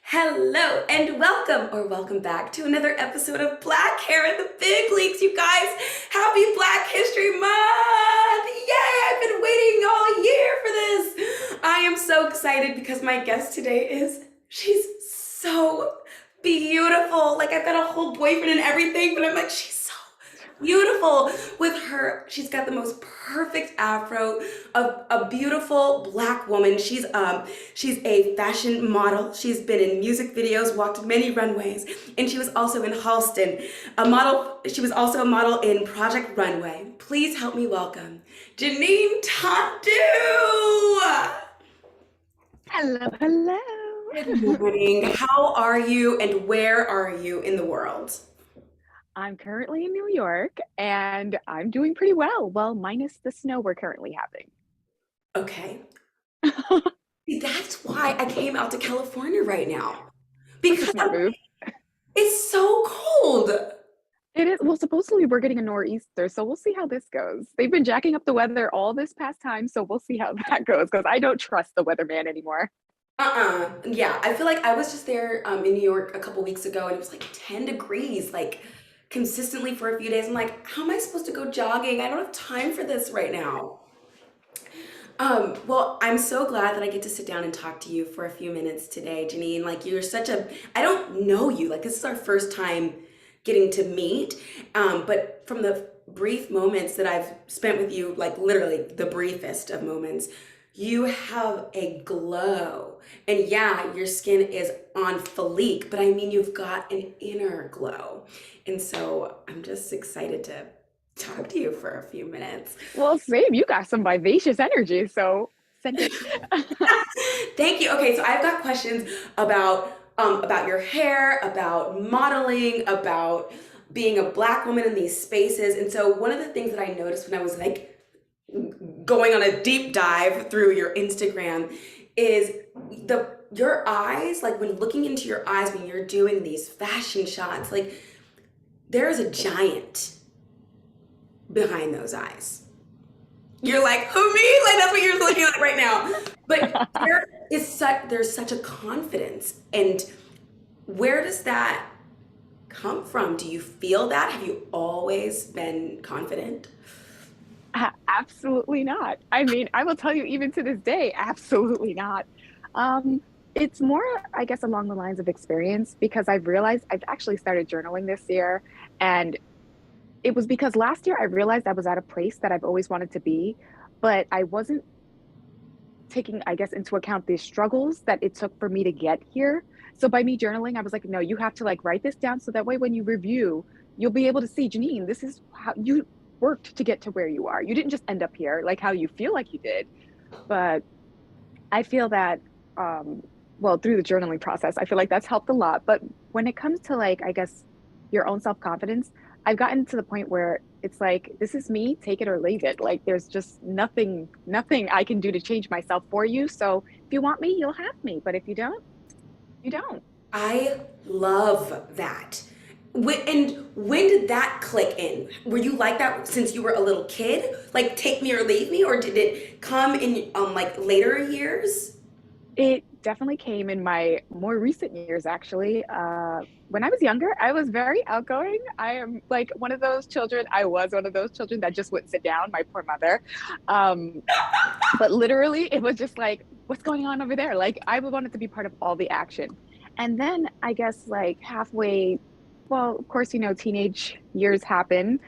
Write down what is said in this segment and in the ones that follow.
Hello and welcome or welcome back to another episode of Black Hair in the Big Leagues, you guys. Happy Black History Month! Yay! I've been waiting all year for this. I am so excited because my guest today she's so beautiful. Like I've got a whole boyfriend and everything, but I'm like, she's so beautiful with she's got the most perfect afro of a beautiful Black woman. She's a fashion model. She's been in music videos, walked many runways, and she was also in Halston, a model. She was also a model in Project Runway. Please help me welcome Janine Tondu. Hello, hello. Good morning. How are you and where are you in the world? I'm currently in New York and I'm doing pretty well. Well, minus the snow we're currently having. Okay. That's why I came out to California right now. That's a Because smart move. it's so cold. It is. Well, supposedly we're getting a nor'easter, so we'll see how this goes. They've been jacking up the weather all this past time, so we'll see how that goes because I don't trust the weatherman anymore. Yeah, I feel like I was just there in New York a couple weeks ago and it was like 10 degrees, like consistently for a few days. I'm like, how am I supposed to go jogging? I don't have time for this right now. Well, I'm so glad that I get to sit down and talk to you for a few minutes today, Janine. Like, I don't know you. Like, this is our first time getting to meet. But from the brief moments that I've spent with you, like literally the briefest of moments, you have a glow. And yeah, your skin is on fleek, but I mean, you've got an inner glow. And so I'm just excited to talk to you for a few minutes. Well, same. You got some vivacious energy, so send it. Thank you. Okay, so I've got questions about your hair, about modeling, about being a Black woman in these spaces. And so one of the things that I noticed when I was like going on a deep dive through your Instagram is your eyes, like when looking into your eyes when you're doing these fashion shots, like there is a giant behind those eyes. You're like, who, me? Like that's what you're looking at right now. But there's such a confidence. And where does that come from? Do you feel that? Have you always been confident? Absolutely not. I mean, I will tell you, even to this day, absolutely not. It's more, I guess, along the lines of experience because I've realized I've actually started journaling this year. And it was because last year I realized I was at a place that I've always wanted to be, but I wasn't taking, I guess, into account the struggles that it took for me to get here. So by me journaling, I was like, no, you have to like write this down so that way when you review, you'll be able to see, Janine, this is how you worked to get to where you are. You didn't just end up here like how you feel like you did. But I feel that, well, through the journaling process, I feel like that's helped a lot. But when it comes to like, I guess, your own self-confidence, I've gotten to the point where it's like, this is me, take it or leave it. Like there's just nothing I can do to change myself for you. So if you want me, you'll have me. But if you don't, you don't. I love that. And when did that click in? Were you like that since you were a little kid? Like take me or leave me? Or did it come in like later years? It definitely came in my more recent years, actually. When I was younger, I was very outgoing. I am like one of those children. I was one of those children that just wouldn't sit down, my poor mother. Um, but literally, it was just like, what's going on over there? Like, I wanted to be part of all the action. And then I guess, like, halfway, well, of course, teenage years happen.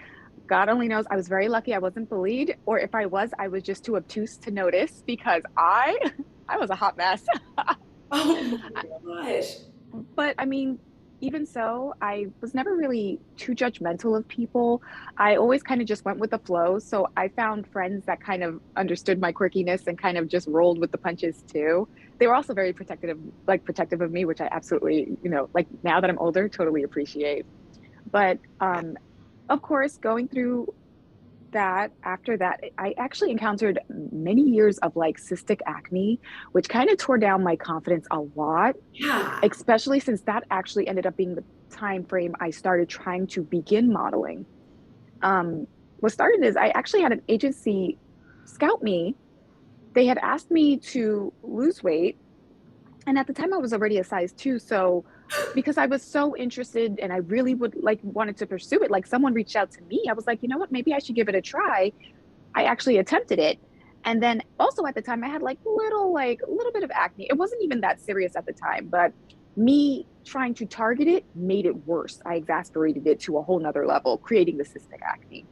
God only knows I was very lucky I wasn't bullied, or if I was, I was just too obtuse to notice because I was a hot mess. Oh my gosh. But I mean, even so, I was never really too judgmental of people. I always kind of just went with the flow. So I found friends that kind of understood my quirkiness and kind of just rolled with the punches too. They were also very protective of me, which I absolutely, like now that I'm older, totally appreciate. But of course, going through that, after that, I actually encountered many years of like cystic acne, which kind of tore down my confidence a lot, Yeah. especially since that actually ended up being the time frame I started trying to begin modeling. What started is I actually had an agency scout me. They had asked me to lose weight And at the time I was already a size 2. So because I was so interested and I really would like wanted to pursue it, like someone reached out to me. I was like, you know what, maybe I should give it a try. I actually attempted it. And then also at the time I had like a little bit of acne. It wasn't even that serious at the time, but me trying to target it made it worse. I exasperated it to a whole nother level, creating the cystic acne.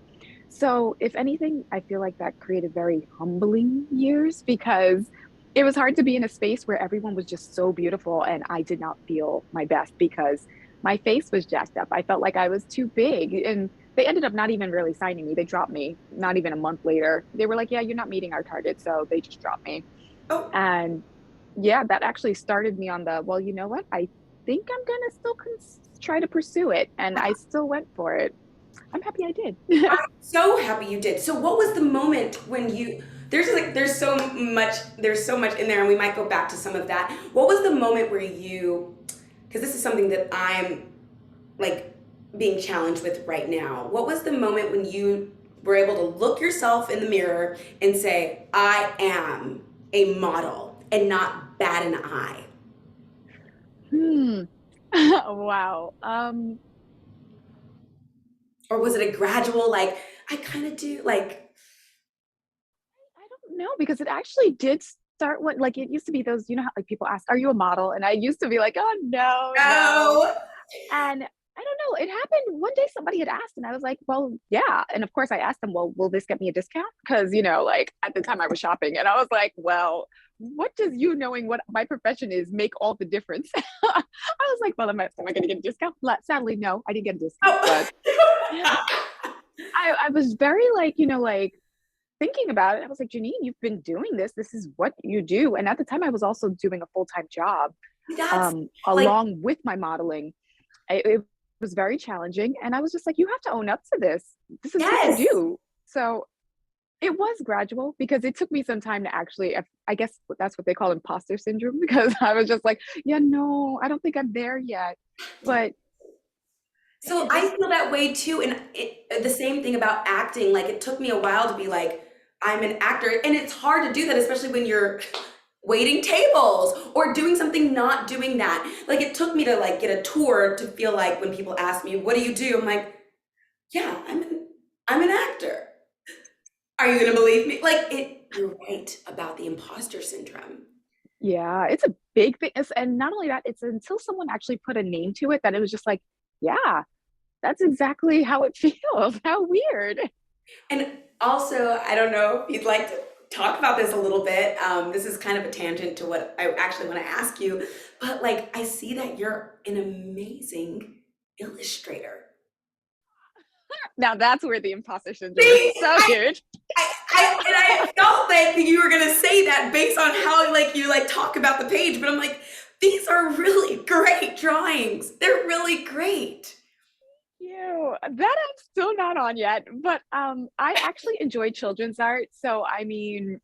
So if anything, I feel like that created very humbling years because it was hard to be in a space where everyone was just so beautiful and I did not feel my best because my face was jacked up. I felt like I was too big, and they ended up not even really signing me. They dropped me not even a month later. They were like, yeah, you're not meeting our target. So they just dropped me. Oh, And yeah, that actually started me on the, well, you know what? I think I'm going to still try to pursue it. And I still went for it. I'm happy I did. I'm so happy you did. So what was the moment when you there's so much in there and we might go back to some of that. What was the moment where you, because this is something that I'm like being challenged with right now. What was the moment when you were able to look yourself in the mirror and say, I am a model and not bat an eye? Hmm. Wow. Or was it a gradual, like, I kind of do, like, I don't know because it actually did start what like it used to be those, you know how like people ask, are you a model? And I used to be like, oh no, no. no. And I don't know, it happened one day somebody had asked and I was like, well, yeah. And of course I asked them, well, will this get me a discount? Because, you know, like at the time I was shopping and I was like, well, what does you knowing what my profession is make all the difference? I was like, well, am I going to get a discount? Sadly, no, I didn't get a discount, but Oh. I was very like, you know, like thinking about it. I was like, Janine, you've been doing this. This is what you do. And at the time I was also doing a full-time job That's like, along with my modeling. It was very challenging. And I was just like, you have to own up to this. This is what you yes. do. So it was gradual because it took me some time to actually, I guess that's what they call imposter syndrome, because I was just like, yeah, no, I don't think I'm there yet. But So it I just, feel that way too. And the same thing about acting, like it took me a while to be like, I'm an actor. And it's hard to do that, especially when you're waiting tables or doing something not doing that. Like it took me to like get a tour to feel like when people ask me, what do you do? I'm like, yeah, I'm an actor. Are you gonna believe me? Like it, you're right about the imposter syndrome. yeah, it's a big thing. And not only that, it's until someone actually put a name to it that it was just like, yeah, that's exactly how it feels. How weird. And also, I don't know if you'd like to talk about this a little bit. This is kind of a tangent to what I actually want to ask you, but like I see that you're an amazing illustrator. Now that's where the imposter syndrome is See, so huge. I felt like you were gonna say that based on how like you like talk about the page, but I'm like, these are really great drawings. They're really great. You that I'm still not on yet, but I actually enjoy children's art. So I mean,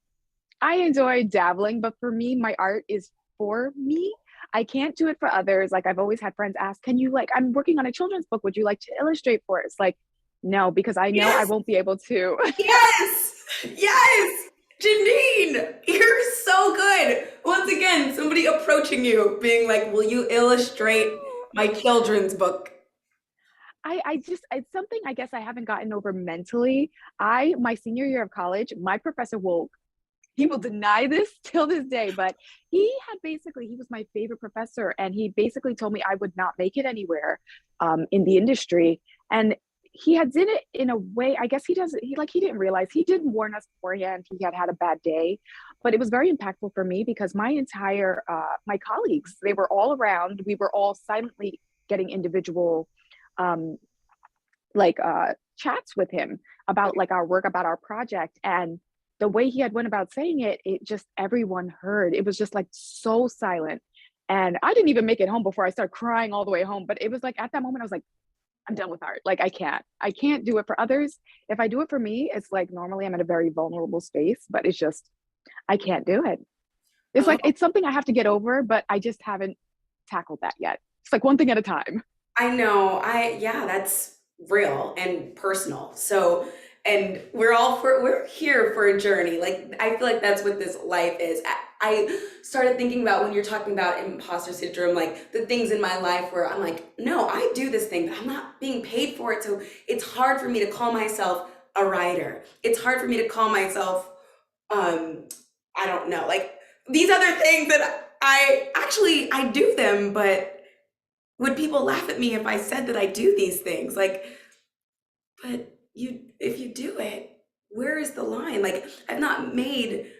I enjoy dabbling, but for me, my art is for me. I can't do it for others. Like I've always had friends ask, "Can you like I'm working on a children's book, would you like to illustrate for it?" It's like, no, because I know I Yes, won't be able to. yes, yes. Janine, you're so good. Once again, somebody approaching you, being like, "Will you illustrate my children's book?" I just it's something I guess I haven't gotten over mentally. I my senior year of college, my professor will he will deny this till this day, but he had basically he was my favorite professor and he basically told me I would not make it anywhere in the industry. And he had did it in a way, I guess he didn't realize he did warn us beforehand he had had a bad day, but it was very impactful for me because my entire my colleagues, they were all around, we were all silently getting individual um chats with him about like our work, about our project. And the way he had went about saying it, it just everyone heard. It was just like so silent. And I didn't even make it home before I started crying all the way home. But it was like at that moment, I was like, I'm done with art. Like I can't do it for others. If I do it for me, it's like normally I'm in a very vulnerable space, but it's just, I can't do it. It's like, Oh, it's something I have to get over, but I just haven't tackled that yet. It's like one thing at a time. I know. Yeah, that's real and personal. So, and we're here for a journey. Like I feel like that's what this life is. I started thinking about when you're talking about imposter syndrome, like the things in my life where I'm like, no, I do this thing, but I'm not being paid for it. So it's hard for me to call myself a writer. It's hard for me to call myself, I don't know, like these other things that I do them, but would people laugh at me if I said that I do these things? Like, but if you do it, where is the line? Like, I've not made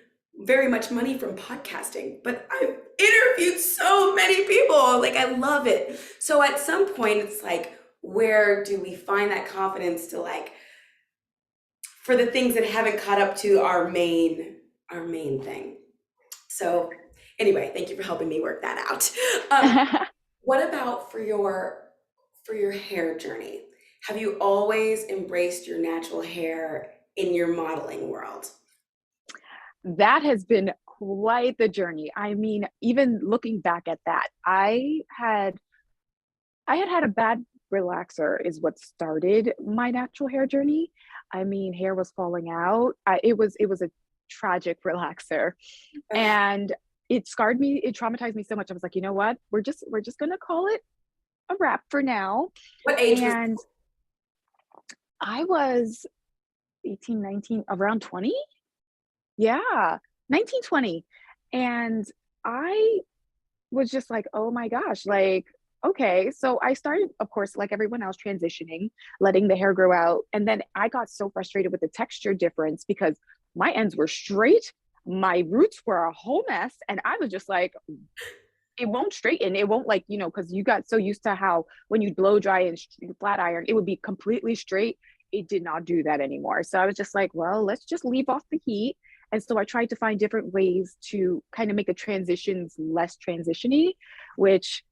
very much money from podcasting, but I've interviewed so many people. Like, I love it. So at some point, it's like, where do we find that confidence to like, for the things that haven't caught up to our main thing? So anyway, thank you for helping me work that out. What about for your hair journey? Have you always embraced your natural hair in your modeling world? That has been quite the journey. I mean, even looking back at that, I had a bad relaxer is what started my natural hair journey. I mean, hair was falling out. It was a tragic relaxer, and it scarred me. It traumatized me so much. I was like, you know what? We're just gonna call it a wrap for now. What age and I was 18, 19, around 20. Yeah, 19, 20. And I was just like, oh my gosh, like, okay. So I started, of course, like everyone else, transitioning, letting the hair grow out. And then I got so frustrated with the texture difference because my ends were straight, my roots were a whole mess. And I was just like, it won't straighten. It won't, like, because you got so used to how when you blow dry and flat iron, it would be completely straight. It did not do that anymore. So I was just like, well, let's just leave off the heat. And so I tried to find different ways to kind of make the transitions less transition-y, which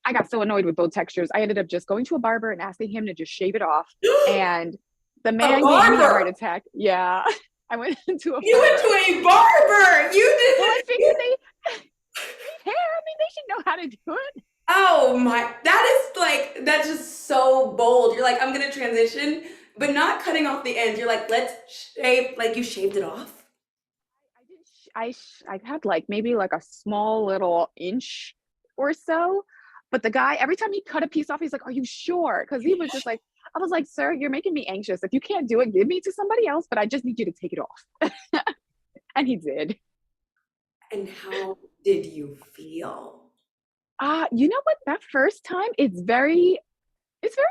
I got so annoyed with both textures. I ended up just going to a barber and asking him to just shave it off. And the man gave me a heart attack. Yeah. I went into a barber. You went to a barber. You did. Well, I figured hair. I mean, they should know how to do it. Oh my, that's just so bold. You're like, I'm gonna transition, but not cutting off the ends. You're like, let's shave, like you shaved it off. I had like maybe like a small little inch or so, but the guy, every time he cut a piece off, he's like, are you sure? Because he was just like, I was like, sir, you're making me anxious. If you can't do it, give me to somebody else, but I just need you to take it off. And he did. And how did you feel? You know what? That first time, it's very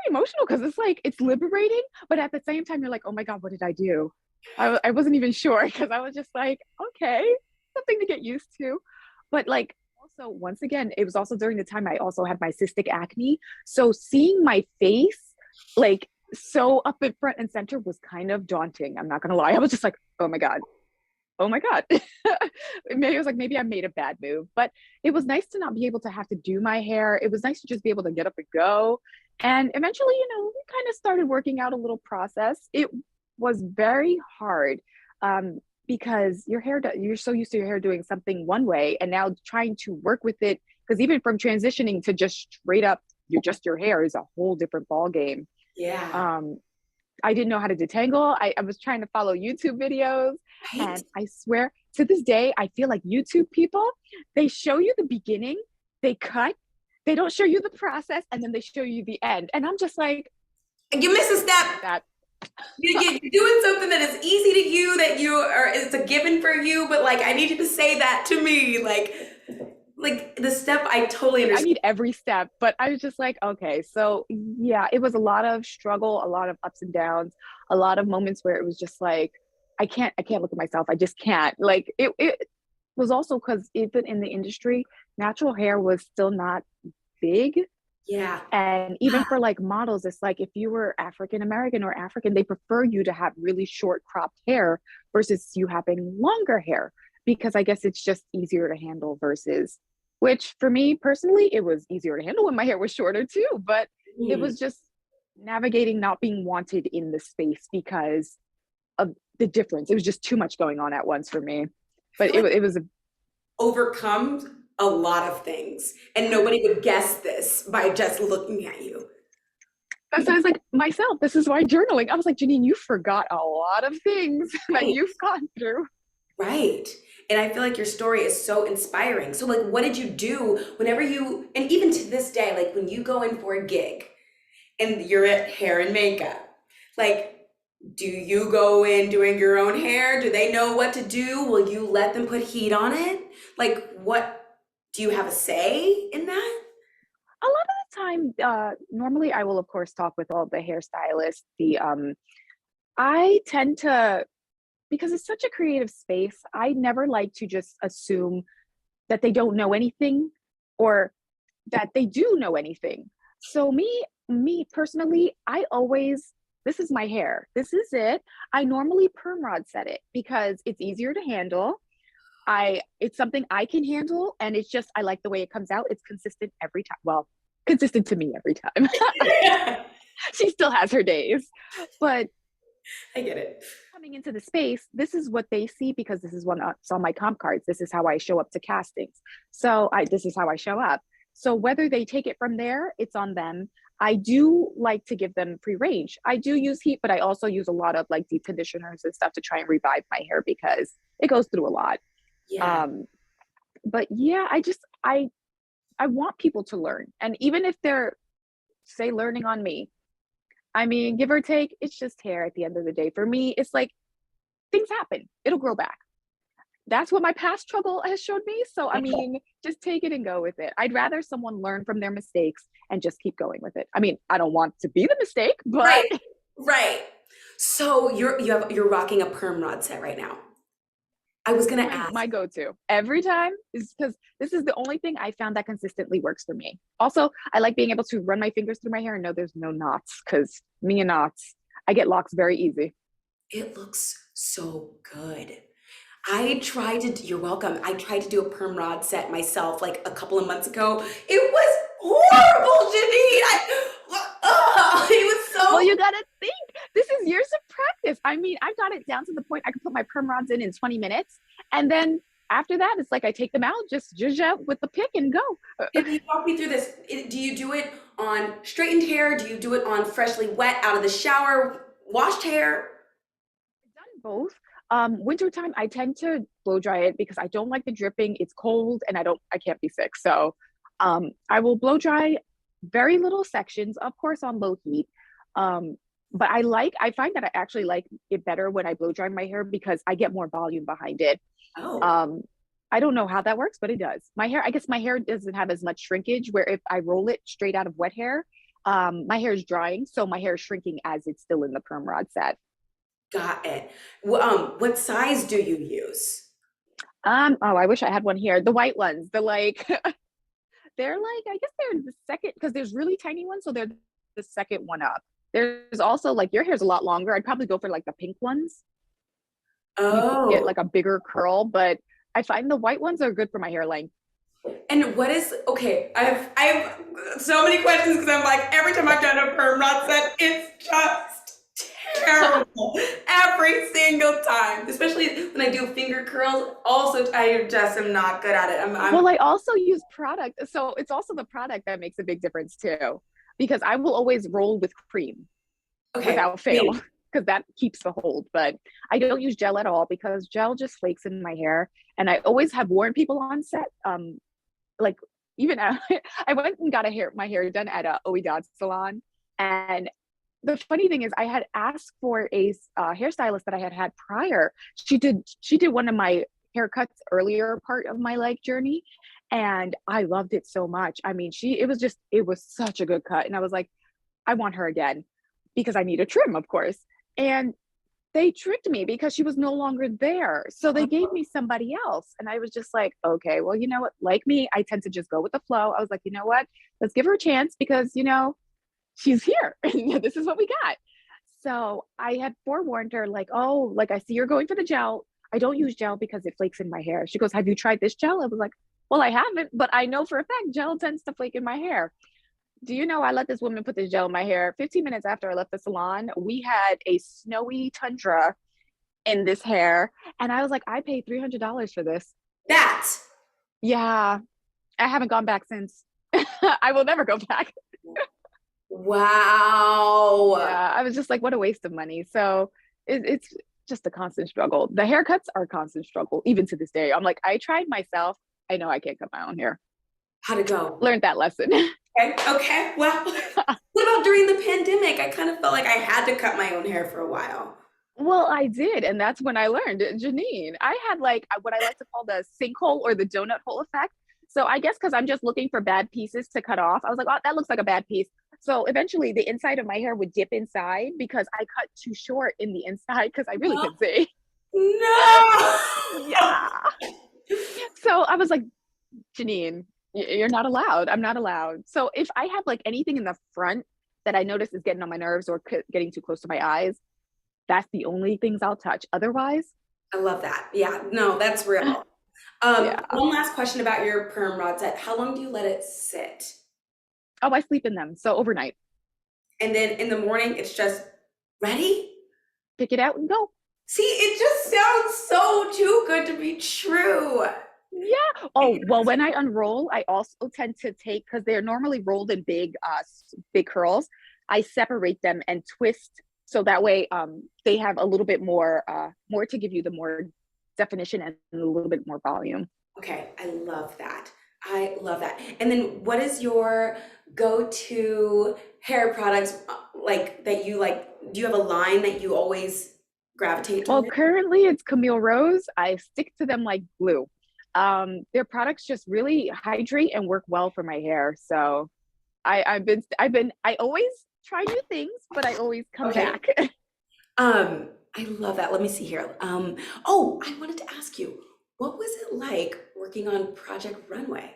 emotional because it's like, it's liberating, but at the same time, you're like, oh my God, what did I do? I wasn't even sure because I was just like, okay, something to get used to. But like, also, once again, it was also during the time I also had my cystic acne. So seeing my face like so up in front and center was kind of daunting. I'm not gonna lie. I was just like, oh my God. Maybe I was like, maybe I made a bad move, but it was nice to not be able to have to do my hair. It was nice to just be able to get up and go. And eventually, we kind of started working out a little process. It was very hard because you're so used to your hair doing something one way, and now trying to work with it, because even from transitioning to just straight up, your hair is a whole different ball game. Yeah. I didn't know how to detangle. I was trying to follow YouTube videos, and I swear to this day, I feel like YouTube people, they show you the beginning, they cut, they don't show you the process, and then they show you the end. And I'm just like, you miss a step. You're doing something that is easy to you, it's a given for you, but like, I need you to say that to me. Like the step, I totally understand. I need every step, but I was just like, okay. So yeah, it was a lot of struggle, a lot of ups and downs, a lot of moments where it was just like, I can't look at myself. I just can't. Like it was also because even in the industry, natural hair was still not big. Yeah. And even for like models, it's like if you were African American or African, they prefer you to have really short cropped hair versus you having longer hair, because I guess it's just easier to handle versus, which for me personally, it was easier to handle when my hair was shorter too, but it was just navigating not being wanted in the space because of the difference. It was just too much going on at once for me, but it was overcome a lot of things, and nobody would guess this by just looking at you. So I was like, myself, this is why journaling. I was like, Janine, you forgot a lot of things that you've gone through. Right. And I feel like your story is so inspiring. So like what did you do whenever you, and even to this day, like when you go in for a gig and you're at hair and makeup, like do you go in doing your own hair? Do they know what to do? Will you let them put heat on it? Like what, do you have a say in that? A lot of the time, normally I will of course talk with all the hairstylists. I tend to, because it's such a creative space, I never like to just assume that they don't know anything or that they do know anything. So me personally, I always, this is my hair. This is it. I normally perm rod set it because it's easier to handle. It's something I can handle, and it's just I like the way it comes out. It's consistent every time. Well, consistent to me every time. She still has her days. But I get it. coming into the space, this is what they see because this is what's on my comp cards. This is how I show up to castings. This is how I show up. So whether they take it from there, it's on them. I do like to give them free range. I do use heat, but I also use a lot of like deep conditioners and stuff to try and revive my hair because it goes through a lot. Yeah. But yeah, I want people to learn. And even if they're, say, learning on me, I mean, give or take, it's just hair at the end of the day. For me, it's like things happen. It'll grow back. That's what my past struggle has showed me. So, I mean, just take it and go with it. I'd rather someone learn from their mistakes and just keep going with it. I mean, I don't want to be the mistake, but Right. So you're rocking a perm rod set right now. I was gonna ask. My go-to every time is because this is the only thing I found that consistently works for me. Also, I like being able to run my fingers through my hair and know there's no knots because me and knots, I get locks very easy. It looks so good. You're welcome. I tried to do a perm rod set myself like a couple of months ago. It was horrible, Janine. It was so. Well, you gotta think, this is years of practice. I mean, I got it down to the point I could put my perm rods in 20 minutes. And then after that, it's like I take them out, just zhuzh out with the pick and go. Can you walk me through this? Do you do it on straightened hair? Do you do it on freshly wet, out of the shower, washed hair? I've done both. Wintertime, I tend to blow dry it because I don't like the dripping. It's cold and I can't be sick. So I will blow dry very little sections, of course, on low heat. But I find that I actually like it better when I blow dry my hair because I get more volume behind it. Oh. I don't know how that works, but it does. I guess my hair doesn't have as much shrinkage where if I roll it straight out of wet hair, my hair is drying. So my hair is shrinking as it's still in the perm rod set. Got it. What size do you use? Oh, I wish I had one here. The white ones, they're like, I guess they're the second, because there's really tiny ones. So they're the second one up. There's also like, your hair's a lot longer. I'd probably go for like the pink ones. Oh. You get like a bigger curl, but I find the white ones are good for my hair length. And okay, I have so many questions because I'm like, every time I've done a perm rod set, it's just terrible. Every single time. Especially when I do finger curls. Also, I just am not good at it. Well, I also use product. So it's also the product that makes a big difference too. Because I will always roll with cream without fail. Because that keeps the hold. But I don't use gel at all because gel just flakes in my hair. And I always have warned people on set. Like even I went and got my hair done at a Oidad salon. And the funny thing is I had asked for a hairstylist that I had prior. She did one of my haircuts earlier part of my like journey. And I loved it so much. I mean, it was such a good cut. And I was like, I want her again because I need a trim, of course. And they tricked me because she was no longer there. So they gave me somebody else. And I was just like, okay, well, you know what? Like me, I tend to just go with the flow. I was like, you know what? Let's give her a chance because, she's here. This is what we got. So I had forewarned her like, oh, like I see you're going for the gel. I don't use gel because it flakes in my hair. She goes, have you tried this gel? I was like, well, I haven't, but I know for a fact gel tends to flake in my hair. Do you know I let this woman put this gel in my hair? 15 minutes after I left the salon, we had a snowy tundra in this hair. And I was like, I paid $300 for this. Yeah. I haven't gone back since. I will never go back. Wow. Yeah, I was just like, what a waste of money. So it's just a constant struggle. The haircuts are a constant struggle, even to this day. I'm like, I tried myself. I know I can't cut my own hair. How'd it go? Learned that lesson. Okay. Well, what about during the pandemic? I kind of felt like I had to cut my own hair for a while. Well, I did. And that's when I learned, Janine, I had like what I like to call the sinkhole or the donut hole effect. So I guess because I'm just looking for bad pieces to cut off, I was like, oh, that looks like a bad piece. So eventually the inside of my hair would dip inside because I cut too short in the inside because I really couldn't see. No. Yeah. So I was like, Janine, you're not allowed. I'm not allowed. So if I have like anything in the front that I notice is getting on my nerves or getting too close to my eyes, that's the only things I'll touch. Otherwise, I love that. Yeah, no, that's real. yeah. One last question about your perm rod set. How long do you let it sit? Oh, I sleep in them. So overnight. And then in the morning, it's just ready? Pick it out and go. See, it just sounds so too good to be true. Yeah. Oh, well, when I unroll, I also tend to take, because they're normally rolled in big curls, I separate them and twist. So that way they have a little bit more to give you the more definition and a little bit more volume. Okay, I love that. I love that. And then what is your go-to hair products like that you like? Do you have a line that you always gravitate Well, towards? currently it's Camille Rose. I stick to them like glue. Their products just really hydrate and work well for my hair. So I always try new things, but I always come back. I love that. Let me see here. Oh, I wanted to ask you, what was it like working on Project Runway?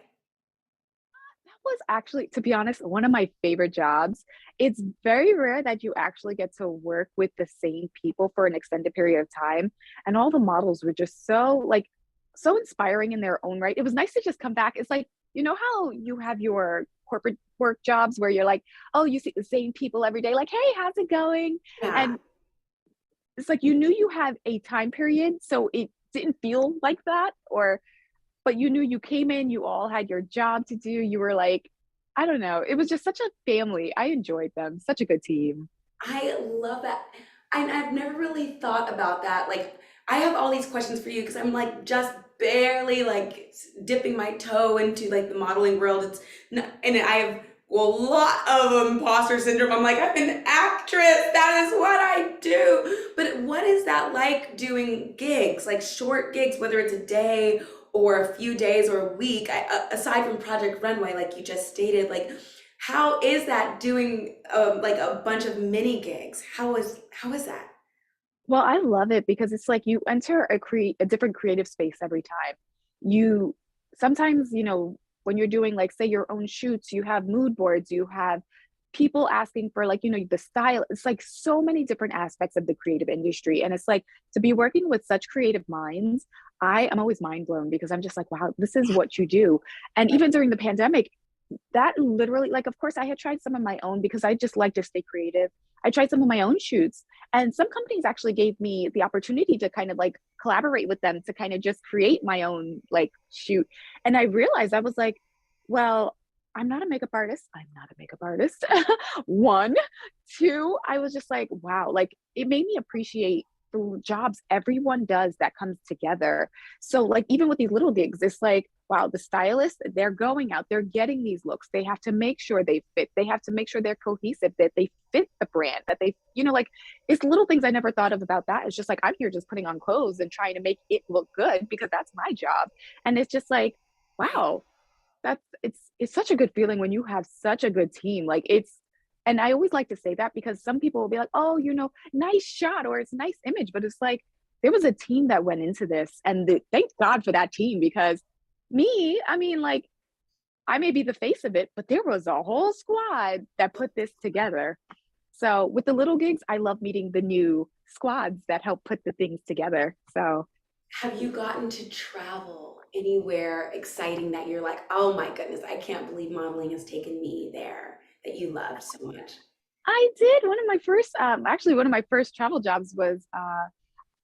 That was actually, to be honest, one of my favorite jobs. It's very rare that you actually get to work with the same people for an extended period of time. And all the models were just so inspiring in their own right. It was nice to just come back. It's like, you know how you have your corporate work jobs where you're like, oh, you see the same people every day, like, hey, how's it going? Yeah. And it's like you knew you had a time period, so it didn't feel like that, but you knew you came in, you all had your job to do. You were like, I don't know. It was just such a family. I enjoyed them. Such a good team. I love that. I've never really thought about that. Like, I have all these questions for you because I'm like just barely like dipping my toe into like the modeling world. It's not, and I have a lot of imposter syndrome. I'm like, I'm an actress. That is what I do. But what is that like doing gigs, like short gigs, whether it's a day or a few days or a week, aside from Project Runway, like you just stated, like, how is that doing like a bunch of mini gigs? How is that? Well, I love it because it's like you enter a different creative space every time. You sometimes, when you're doing like say your own shoots, you have mood boards, you have people asking for like, the style. It's like so many different aspects of the creative industry. And it's like to be working with such creative minds, I am always mind blown because I'm just like, wow, this is what you do. And even during the pandemic, that literally, like, of course I had tried some of my own because I just like to stay creative. I tried some of my own shoots, and some companies actually gave me the opportunity to kind of like collaborate with them to kind of just create my own like shoot. And I realized I was like, well, I'm not a makeup artist. I'm not a makeup artist. One, two, I was just like, wow, like it made me appreciate the jobs everyone does that comes together. So like even with these little gigs, it's like, wow, the stylists, they're going out, they're getting these looks. They have to make sure they fit. They have to make sure they're cohesive, that they fit the brand, that they, like it's little things I never thought of about that. It's just like, I'm here just putting on clothes and trying to make it look good because that's my job. And it's just like, wow, it's such a good feeling when you have such a good team. Like and I always like to say that because some people will be like, oh, nice shot or it's a nice image. But it's like, there was a team that went into this, and thank God for that team, because I mean, like, I may be the face of it, but there was a whole squad that put this together. So with the little gigs, I love meeting the new squads that help put the things together. So Have you gotten to travel anywhere exciting that you're like, oh my goodness, I can't believe modeling has taken me there, that you loved so much? I did. One of my first travel jobs was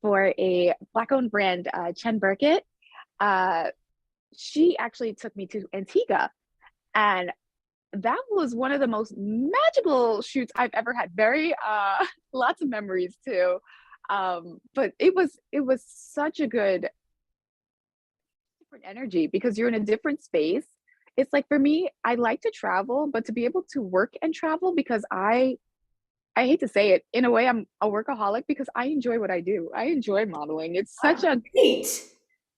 for a Black-owned brand, Chen Burkett. She actually took me to Antigua, and that was one of the most magical shoots I've ever had. Very lots of memories too. But it was such a good different energy because you're in a different space. It's like for me, I like to travel, but to be able to work and travel because I hate to say it, in a way I'm a workaholic because I enjoy what I do. I enjoy modeling. Great.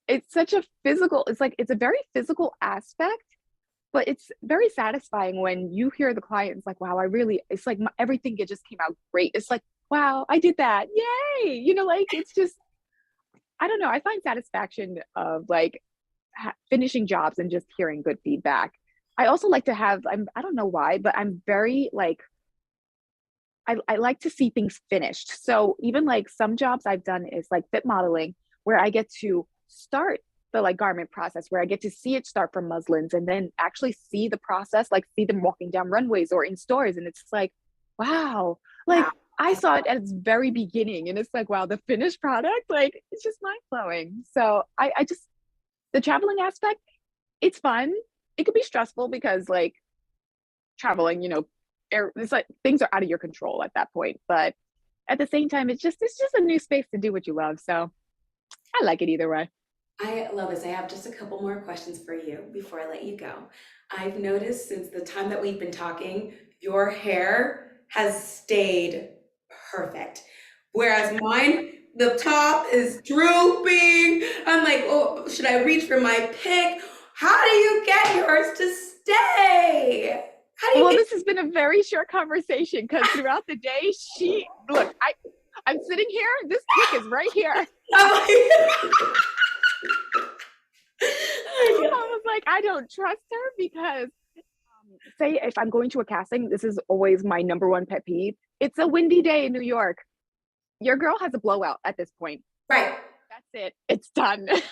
It's such a physical, it's like it's a very physical aspect, but it's very satisfying when you hear the client, it's like, wow, it's like everything it just came out great. It's like, wow, I did that. Yay. Like it's just, I don't know. I find satisfaction of like finishing jobs and just hearing good feedback. I also like to have, I don't know why, but I'm very like, I like to see things finished. So even like some jobs I've done is like fit modeling, where I get to start the like garment process, where I get to see it start from muslins and then actually see the process, like see them walking down runways or in stores. And it's like, wow, like Wow. I saw it at its very beginning and it's like, wow, the finished product, like it's just mind blowing. So I just, the traveling aspect, it's fun. It could be stressful because like traveling, it's like things are out of your control at that point. But at the same time, it's just a new space to do what you love. So I like it either way. I love this. I have just a couple more questions for you before I let you go. I've noticed since the time that we've been talking, your hair has stayed perfect. Whereas mine, the top is drooping. I'm like, oh, should I reach for my pick? How do you get yours to stay? How do you Well, get this has been a very short conversation because throughout the day, I'm sitting here. This pick is right here. I was like, I don't trust her because, say, if I'm going to a casting, this is always my number one pet peeve. It's a windy day in New York. Your girl has a blowout at this point. Right. That's it. It's done. Done.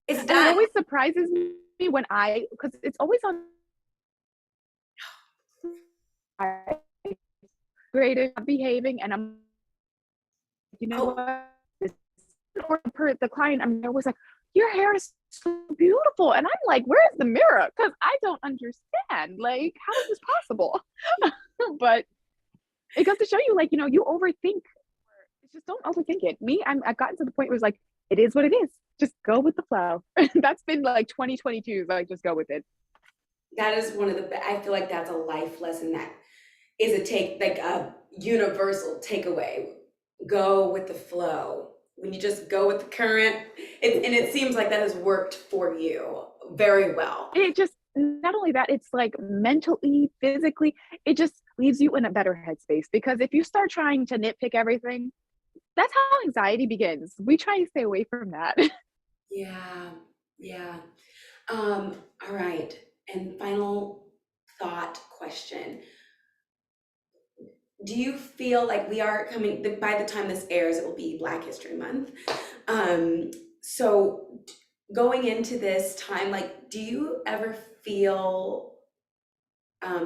It's And it done. always surprises me because it's always on great behaving, and I'm, Oh, what? Or the client, I'm always like, your hair is so beautiful. And I'm like, where's the mirror? Because I don't understand. Like, how is this possible? But it goes to show you, like, you overthink. It's just don't overthink it. I've gotten to the point where it's like, it is what it is. Just go with the flow. That's been like 2022. Like, just go with it. that is one of I feel like that's a life lesson that is like a universal takeaway. Go with the flow. When you just go with the current, and it seems like that has worked for you very well. It just, not only that, it's like mentally, physically, it just leaves you in a better headspace. Because if you start trying to nitpick everything, that's how anxiety begins. We try and stay away from that. Yeah, yeah. All right. And final thought question. Do you feel like we are coming, by the time this airs, it will be Black History Month. So going into this time, like, do you ever feel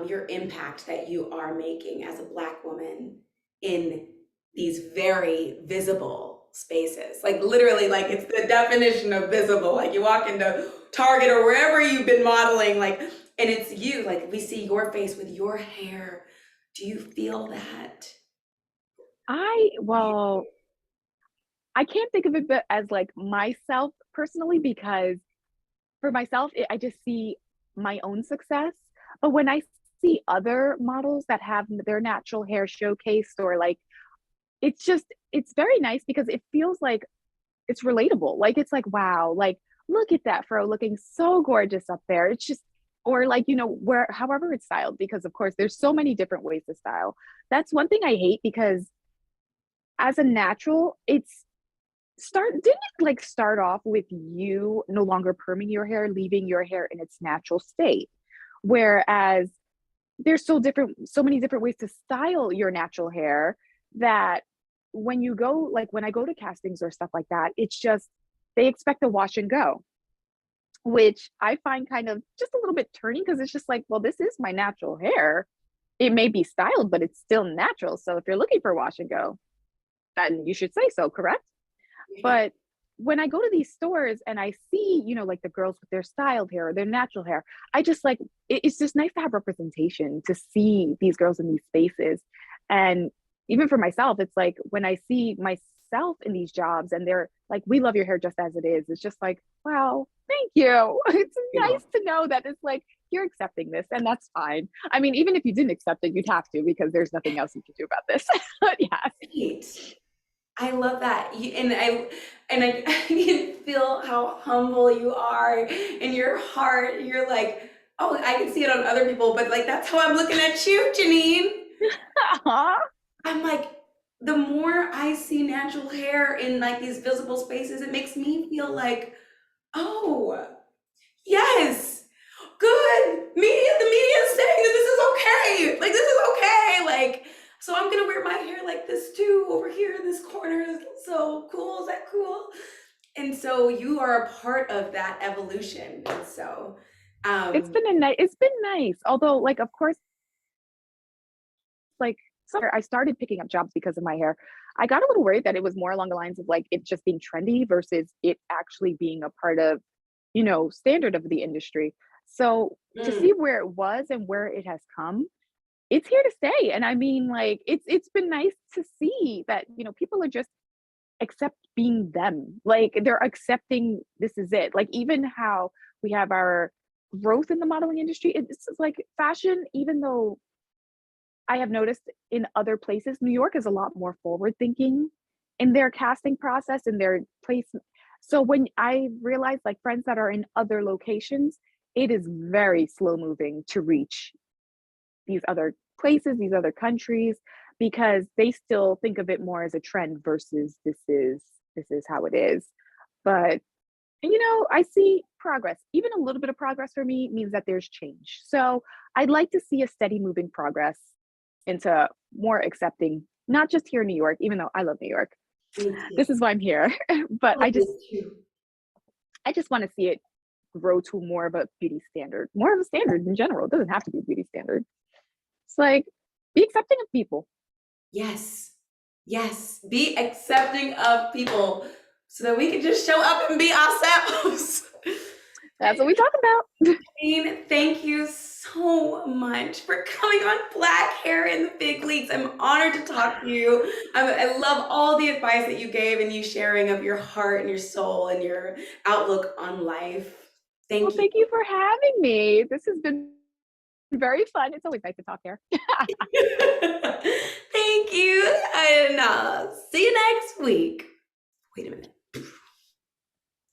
your impact that you are making as a Black woman in these very visible spaces? Like literally, like it's the definition of visible. Like you walk into Target or wherever you've been modeling, like, and it's you, like we see your face with your hair. Do you feel that? Well, I can't think of it as like myself personally, because for myself, I just see my own success. But when I see other models that have their natural hair showcased, or like, it's very nice because it feels like it's relatable. Like, it's like, wow, like, look at that fro looking so gorgeous up there. It's just, or like, however it's styled, because of course there's so many different ways to style. That's one thing I hate, because as a natural, didn't it like start off with you no longer perming your hair, leaving your hair in its natural state? Whereas there's so many different ways to style your natural hair, that when you go, like when I go to castings or stuff like that, it's just, they expect a wash and go, which I find kind of just a little bit turning, because it's just like, well, this is my natural hair. It may be styled, but it's still natural. So if you're looking for wash and go, then you should say so, correct? But when I go to these stores and I see, like the girls with their styled hair or their natural hair, I just like, it's just nice to have representation, to see these girls in these spaces. And, even for myself, it's like when I see myself in these jobs and they're like, we love your hair just as it is. It's just like, wow, thank you. It's nice to know that it's like, you're accepting this and that's fine. I mean, even if you didn't accept it, you'd have to because there's nothing else you can do about this. But yes. Right. I love that. I can feel how humble you are in your heart. You're like, oh, I can see it on other people, but like that's how I'm looking at you, Janine. I'm like, the more I see natural hair in like these visible spaces, it makes me feel like, oh, yes, good. The media is saying that this is okay. Like, this is okay. Like, so I'm gonna wear my hair like this too, over here in this corner. So cool, is that cool? And so you are a part of that evolution. And so, It's been nice. Although, like, of course, like, I started picking up jobs because of my hair. I got a little worried that it was more along the lines of like it just being trendy versus it actually being a part of, standard of the industry. So to see where it was and where it has come, it's here to stay. And I mean, like, it's been nice to see that, people are just accept being them. Like they're accepting this is it. Like even how we have our growth in the modeling industry, it's like fashion, even though I have noticed in other places, New York is a lot more forward thinking in their casting process and their placement. So when I realize like friends that are in other locations, it is very slow moving to reach these other places, these other countries, because they still think of it more as a trend versus this is how it is. But I see progress. Even a little bit of progress for me means that there's change. So I'd like to see a steady moving progress into more accepting, not just here in New York, even though I love New York. This is why I'm here. But I just want to see it grow to more of a beauty standard, more of a standard in general. It doesn't have to be a beauty standard. It's like, be accepting of people. Yes. Yes. Be accepting of people so that we can just show up and be ourselves. That's what we talk about. Janine, thank you so much for coming on Black Hair in the Big Leagues. I'm honored to talk to you. I love all the advice that you gave and you sharing of your heart and your soul and your outlook on life. Well, thank you for having me. This has been very fun. It's always nice to talk hair. Thank you. And see you next week. Wait a minute.